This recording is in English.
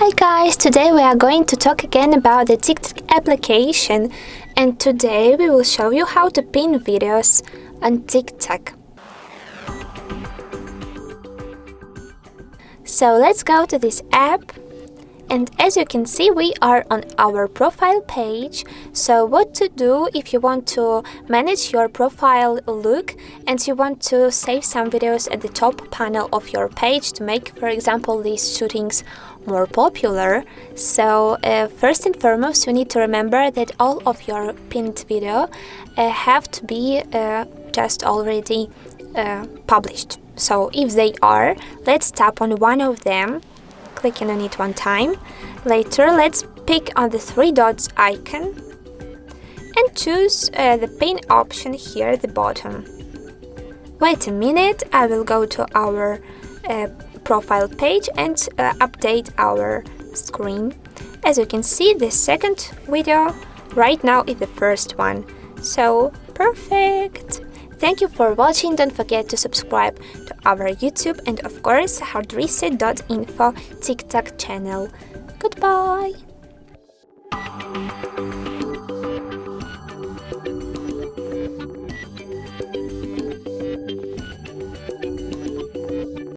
Hi guys, today we are going to talk again about the TikTok application, and today we will show you how to pin videos on TikTok. So let's go to this app, and as you can see we are on our profile page. So what to do if you want to manage your profile look and you want to save some videos at the top panel of your page to make, for example, these shootings more popular. So first and foremost, you need to remember that all of your pinned video have to be just already published. So if they are, let's tap on one of them, clicking on it one time. Later, let's pick on the three dots icon and choose the pin option here at the bottom. Wait a minute, I will go to our profile page and update our screen. As you can see, the second video right now is the first one. So perfect! Thank you for watching. Don't forget to subscribe to our YouTube and of course HardReset.Info TikTok channel. Goodbye!